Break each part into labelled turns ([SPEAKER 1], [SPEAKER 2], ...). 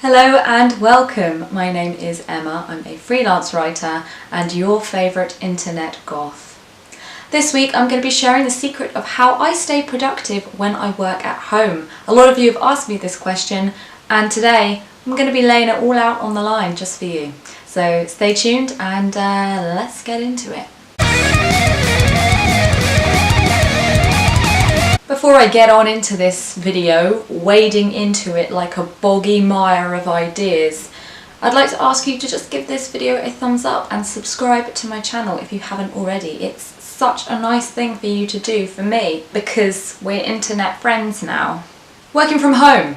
[SPEAKER 1] Hello and welcome. My name is Emma. I'm a freelance writer and your favourite internet goth. This week I'm going to be sharing the secret of how I stay productive when I work at home. A lot of you have asked me this question and today I'm going to be laying it all out on the line just for you. So stay tuned and let's get into it. Before I get on into this video, wading into it like a boggy mire of ideas, I'd like to ask you to just give this video a thumbs up and subscribe to my channel if you haven't already. It's such a nice thing for you to do for me because we're internet friends now. Working from home,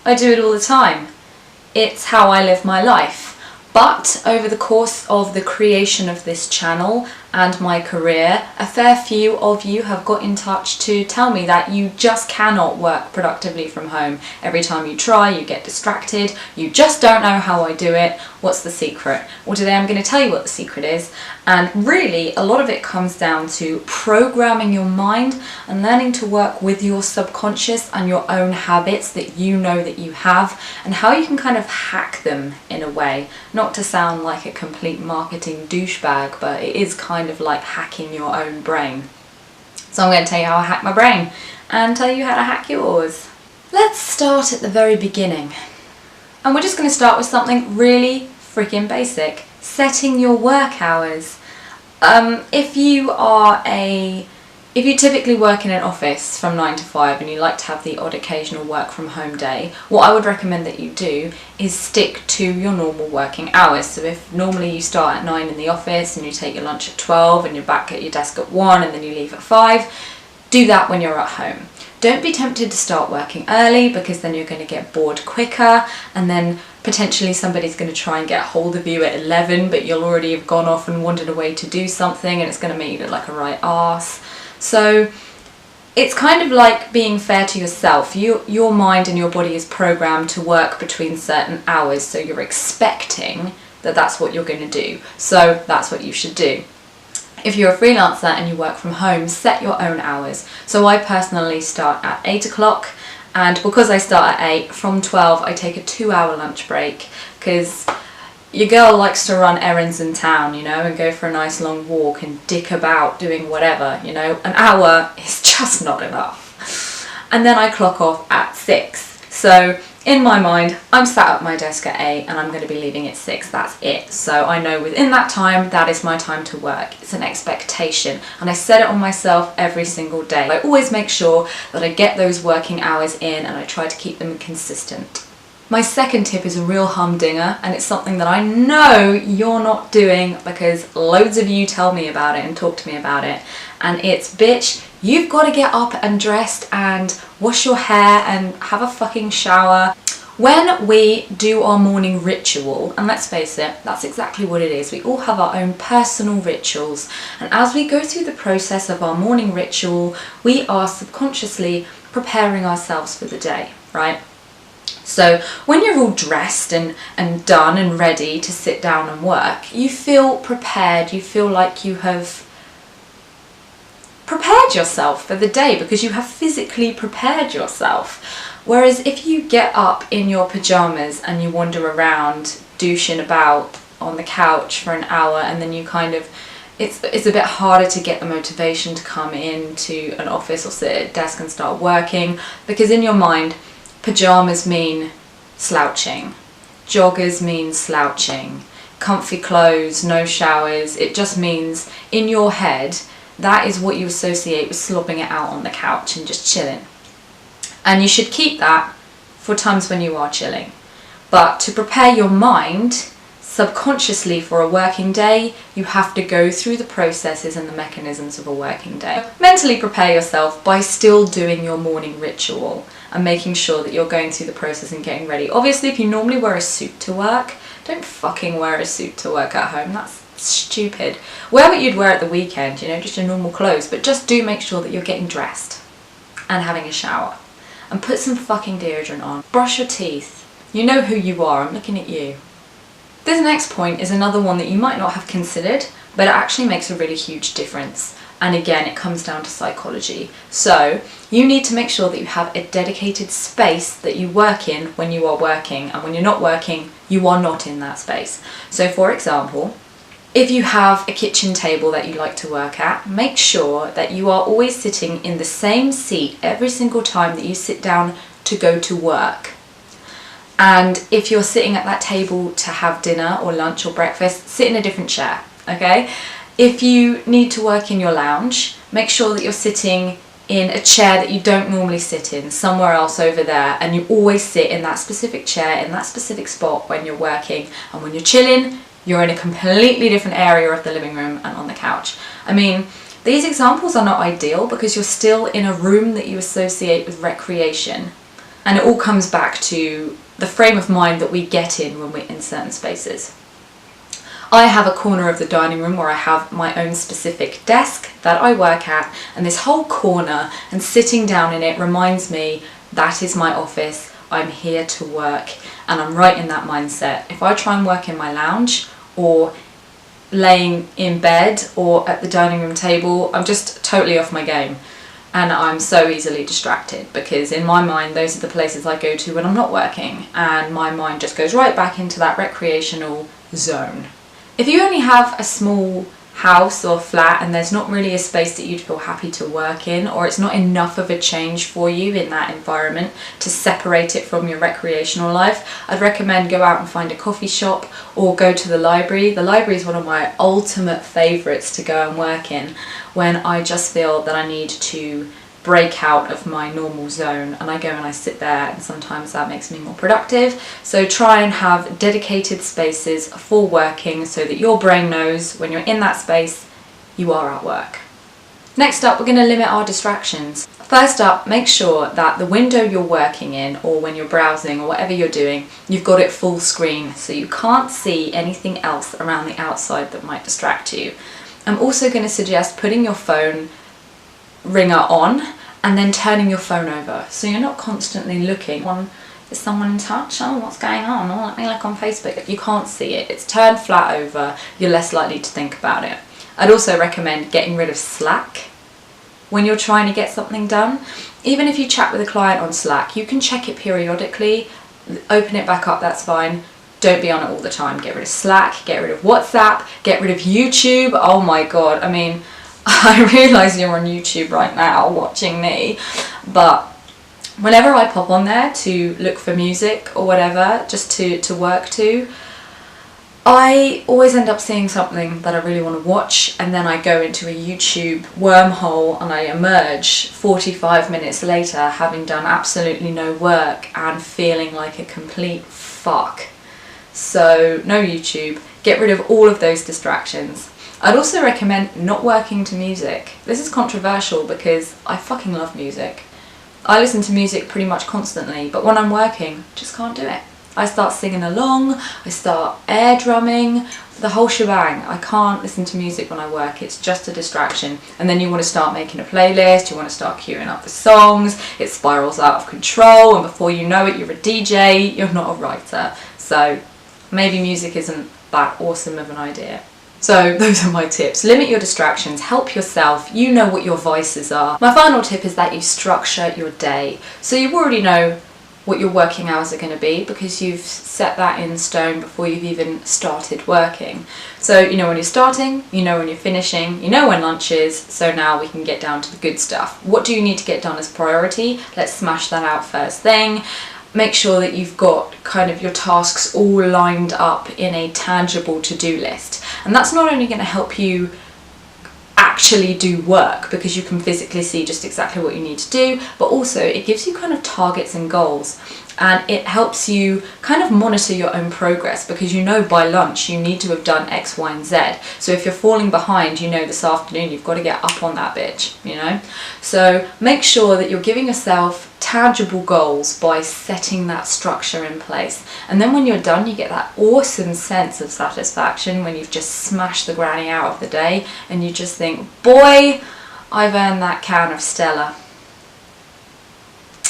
[SPEAKER 1] I do it all the time. It's how I live my life. But over the course of the creation of this channel and my career, a fair few of you have got in touch to tell me that you just cannot work productively from home. Every time you try, you get distracted, you just don't know how I do it. What's the secret? Well, today I'm going to tell you what the secret is. And really, a lot of it comes down to programming your mind and learning to work with your subconscious and your own habits that you know that you have and how you can kind of hack them in a way. Not to sound like a complete marketing douchebag, but it is kind of like hacking your own brain. So I'm going to tell you how I hack my brain and tell you how to hack yours. Let's start at the very beginning. And we're just going to start with something really freaking basic. Setting your work hours. If you typically work in an office from 9 to 5 and you like to have the odd occasional work from home day, what I would recommend that you do is stick to your normal working hours. So if normally you start at 9 in the office and you take your lunch at 12 and you're back at your desk at 1 and then you leave at 5, do that when you're at home. Don't be tempted to start working early because then you're going to get bored quicker and then potentially somebody's going to try and get hold of you at 11 but you'll already have gone off and wandered away to do something and it's going to make you look like a right arse. So it's kind of like being fair to yourself. Your mind and your body is programmed to work between certain hours, so you're expecting that that's what you're going to do. So that's what you should do. If you're a freelancer and you work from home, set your own hours. So I personally start at 8 o'clock, and because I start at 8, from 12 I take a 2-hour lunch break because your girl likes to run errands in town, you know, and go for a nice long walk and dick about doing whatever, you know. An hour is just not enough. And then I clock off at 6. So in my mind, I'm sat at my desk at 8 and I'm going to be leaving at 6. That's it. So I know within that time, that is my time to work. It's an expectation and I set it on myself every single day. I always make sure that I get those working hours in and I try to keep them consistent. My second tip is a real humdinger and it's something that I know you're not doing because loads of you tell me about it and talk to me about it. And it's, bitch, you've got to get up and dressed and wash your hair and have a fucking shower. When we do our morning ritual, and let's face it, that's exactly what it is. We all have our own personal rituals. And as we go through the process of our morning ritual, we are subconsciously preparing ourselves for the day, right? So when you're all dressed and done and ready to sit down and work, you feel prepared, you feel like you have prepared yourself for the day because you have physically prepared yourself. Whereas if you get up in your pajamas and you wander around douching about on the couch for an hour and then you kind of, it's a bit harder to get the motivation to come into an office or sit at a desk and start working because in your mind, pajamas mean slouching, joggers mean slouching, comfy clothes, no showers. It just means in your head that is what you associate with slobbing it out on the couch and just chilling. And you should keep that for times when you are chilling. But to prepare your mind subconsciously for a working day, you have to go through the processes and the mechanisms of a working day. Mentally prepare yourself by still doing your morning ritual and making sure that you're going through the process and getting ready. Obviously, if you normally wear a suit to work, don't fucking wear a suit to work at home. That's stupid. Wear what you'd wear at the weekend, you know, just your normal clothes. But just do make sure that you're getting dressed and having a shower. And put some fucking deodorant on. Brush your teeth. You know who you are. I'm looking at you. This next point is another one that you might not have considered, but it actually makes a really huge difference. And again, it comes down to psychology. So you need to make sure that you have a dedicated space that you work in when you are working, and when you're not working, you are not in that space. So for example, if you have a kitchen table that you like to work at, make sure that you are always sitting in the same seat every single time that you sit down to go to work. And if you're sitting at that table to have dinner or lunch or breakfast, sit in a different chair, okay? If you need to work in your lounge, make sure that you're sitting in a chair that you don't normally sit in, somewhere else over there, and you always sit in that specific chair, in that specific spot when you're working. And when you're chilling, you're in a completely different area of the living room and on the couch. I mean, these examples are not ideal because you're still in a room that you associate with recreation. And it all comes back to the frame of mind that we get in when we're in certain spaces. I have a corner of the dining room where I have my own specific desk that I work at, and this whole corner and sitting down in it reminds me that is my office, I'm here to work, and I'm right in that mindset. If I try and work in my lounge or laying in bed or at the dining room table, I'm just totally off my game. And I'm so easily distracted because in my mind, those are the places I go to when I'm not working, and my mind just goes right back into that recreational zone. If you only have a small house or flat and there's not really a space that you'd feel happy to work in, or it's not enough of a change for you in that environment to separate it from your recreational life, I'd recommend go out and find a coffee shop or go to the library. The library is one of my ultimate favourites to go and work in when I just feel that I need to break out of my normal zone, and I go and I sit there, and sometimes that makes me more productive. So try and have dedicated spaces for working so that your brain knows when you're in that space you are at work. Next up, we're going to limit our distractions. First up, make sure that the window you're working in, or when you're browsing or whatever you're doing, you've got it full screen so you can't see anything else around the outside that might distract you. I'm also going to suggest putting your phone ringer on and then turning your phone over so you're not constantly looking on, is someone in touch, oh what's going on, oh let me look on Facebook. You can't see it, it's turned flat over, you're less likely to think about it. I'd also recommend getting rid of Slack when you're trying to get something done. Even if you chat with a client on Slack, you can check it periodically, open it back up, that's fine. Don't be on it all the time. Get rid of Slack, get rid of WhatsApp, get rid of YouTube. Oh my god, I mean, I realise you're on YouTube right now watching me, but whenever I pop on there to look for music or whatever, just to work to, I always end up seeing something that I really want to watch, and then I go into a YouTube wormhole and I emerge 45 minutes later having done absolutely no work and feeling like a complete fuck. So no YouTube, get rid of all of those distractions. I'd also recommend not working to music. This is controversial because I fucking love music. I listen to music pretty much constantly, but when I'm working, just can't do it. I start singing along, I start air drumming, the whole shebang. I can't listen to music when I work, it's just a distraction. And then you want to start making a playlist, you want to start queuing up the songs, it spirals out of control, and before you know it, you're a DJ, you're not a writer. So maybe music isn't that awesome of an idea. So those are my tips. Limit your distractions, help yourself, you know what your vices are. My final tip is that you structure your day. So you already know what your working hours are going to be because you've set that in stone before you've even started working. So you know when you're starting, you know when you're finishing, you know when lunch is, so now we can get down to the good stuff. What do you need to get done as priority? Let's smash that out first thing. Make sure that you've got kind of your tasks all lined up in a tangible to-do list. And that's not only going to help you actually do work because you can physically see just exactly what you need to do, but also it gives you kind of targets and goals, and it helps you kind of monitor your own progress because you know by lunch you need to have done X, Y and Z. So if you're falling behind, you know this afternoon you've got to get up on that bitch, you know. So make sure that you're giving yourself tangible goals by setting that structure in place, and then when you're done you get that awesome sense of satisfaction when you've just smashed the granny out of the day and you just think, boy, I've earned that can of Stella.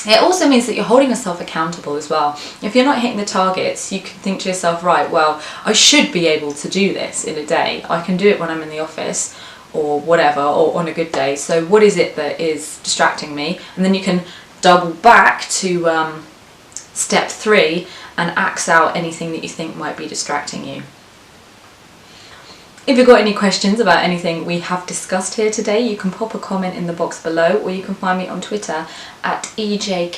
[SPEAKER 1] It also means that you're holding yourself accountable as well. If you're not hitting the targets, you can think to yourself, right, well, I should be able to do this in a day. I can do it when I'm in the office. or whatever, or on a good day. So what is it that is distracting me? And then you can double back to step 3 and axe out anything that you think might be distracting you. If you've got any questions about anything we have discussed here today, you can pop a comment in the box below, or you can find me on Twitter at EJ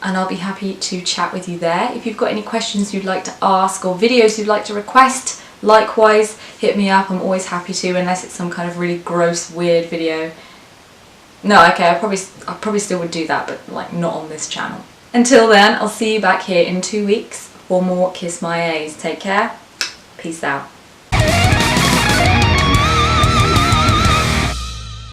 [SPEAKER 1] and I'll be happy to chat with you there. If you've got any questions you'd like to ask or videos you'd like to request, likewise, hit me up. I'm always happy to, unless it's some kind of really gross, weird video. No, okay, I probably still would do that, but like not on this channel. Until then, I'll see you back here in 2 weeks for more Kiss My A's. Take care. Peace out.